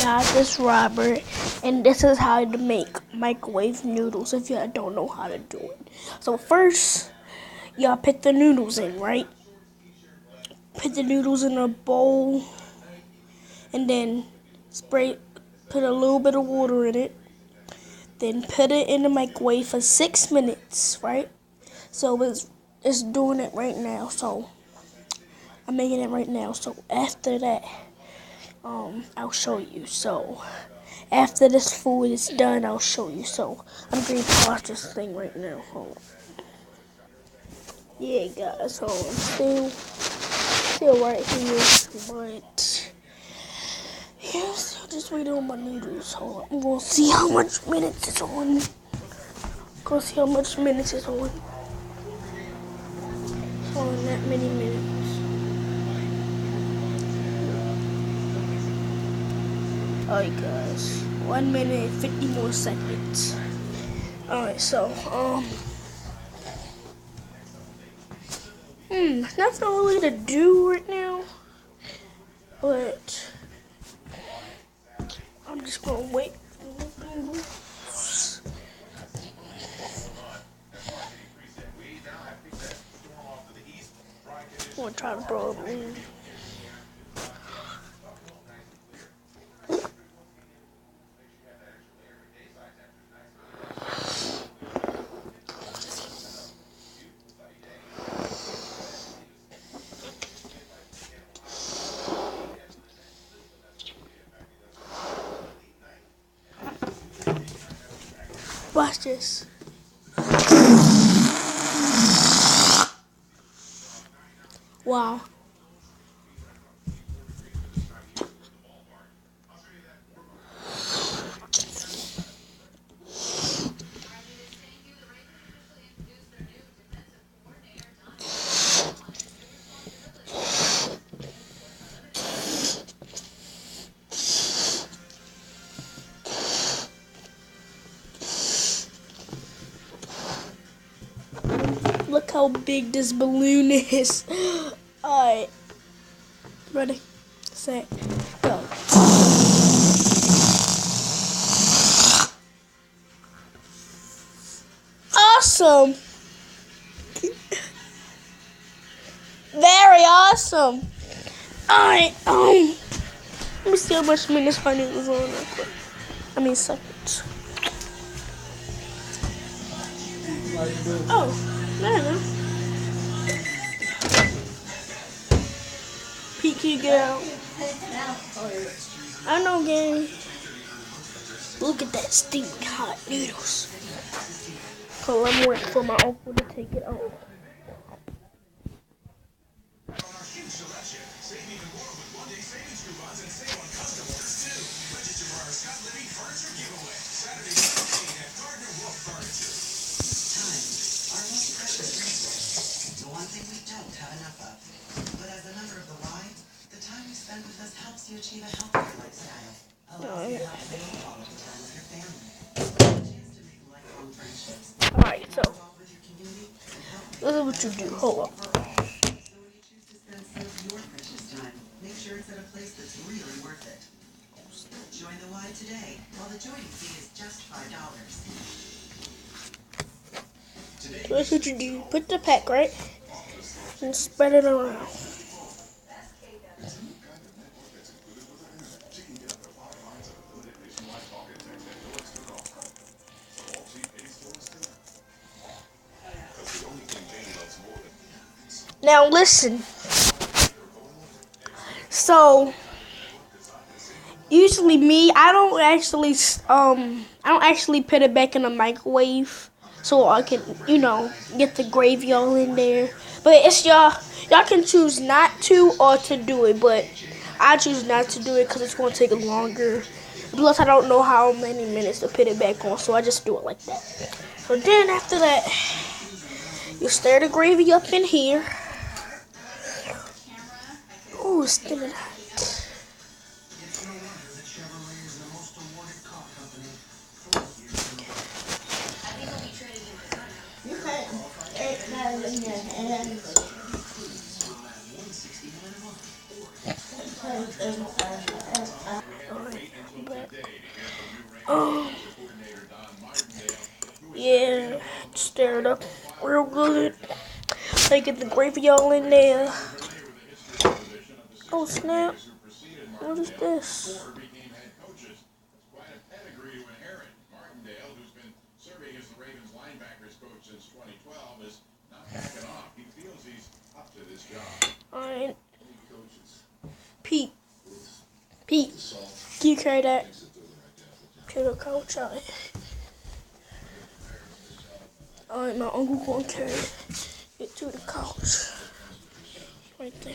guys, it's Robert, and this is how to make microwave noodles if you don't know how to do it. So first, y'all put the noodles in, right? Put the noodles in a bowl, and then put a little bit of water in it. Then put it in the microwave for 6 minutes, right? So it's doing it right now. So I'm making it right now. So after that, I'll show you. So after this food is done, I'll show you. So I'm going to pause this thing right now. Hold on. Yeah, guys, hold on. Still right here, but yeah, still just waiting on my noodles. Hold on. I'm gonna see how much minutes it's on. Gonna see how much minutes it's on. It's on that many minutes. Alright, guys. 1 minute, 50 more seconds. Alright, so nothing really to do right now, but I'm just gonna wait. I'm gonna try to blow it in. Watch this. Wow. Look how big this balloon is. Alright. Ready, set, go. Awesome. Very awesome. Alright, let me see how much minutes my noodles on real quick. I mean seconds. Oh, I don't know. Pete, can you get out? I know, gang. Look at that stinking hot noodles. So I'm waiting for my uncle to take it out. Helps you achieve a healthier lifestyle. Alright, so this is what you do. Hold up. Make sure it's at a place that's really worth it. Join the Y today, while the joining fee is just $5. So that's what you do. Put the pack right and spread it around. Now listen. So usually me, I don't actually put it back in the microwave so I can, get the gravy all in there. But it's y'all can choose not to or to do it, but I choose not to do it because it's going to take longer. Plus I don't know how many minutes to put it back on, so I just do it like that. So then after that, you stir the gravy up in here. Ooh, it's still hot. Alright, I'm back. Yeah, stir it up real good. So you get the gravy all in there. Oh snap! What is this? Alright, Pete. Pete, can you carry that to the couch? Alright, my uncle gonna carry it to the couch. Right there.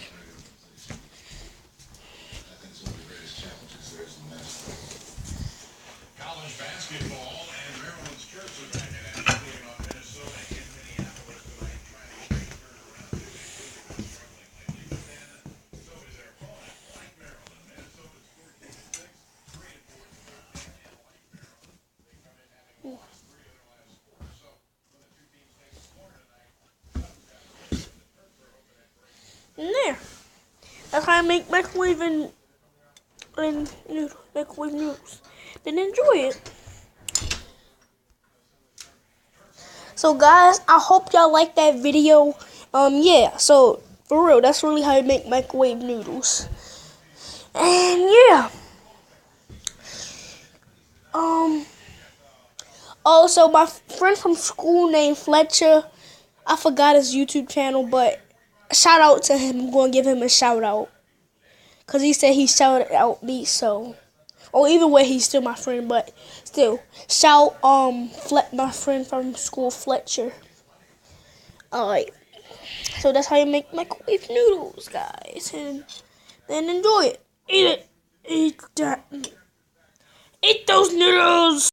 College basketball and Maryland's Terps are back in action, taking on Minnesota in Minneapolis tonight, trying to turn around their season. Struggling lately, but then so is their opponent, like Maryland. Minnesota's 14-6, 3-4 in the Big Ten, and like Maryland, they come in having lost 3 of their last 4. So when the two teams take the floor tonight, Cubs have to win. The Terps are hoping at breaking. In there. That's how I make microwave and microwave noodles. Then enjoy it. So guys, I hope y'all like that video. Yeah, so for real, that's really how you make microwave noodles. And yeah. Also my friend from school named Fletcher, I forgot his YouTube channel, but shout out to him. I'm gonna give him a shout out. Cause he said he shouted out me, so either way he's still my friend, but still shout my friend from school, Fletcher. Alright. So that's how you make microwave noodles, guys. And then enjoy it. Eat it. Eat that. Eat those noodles.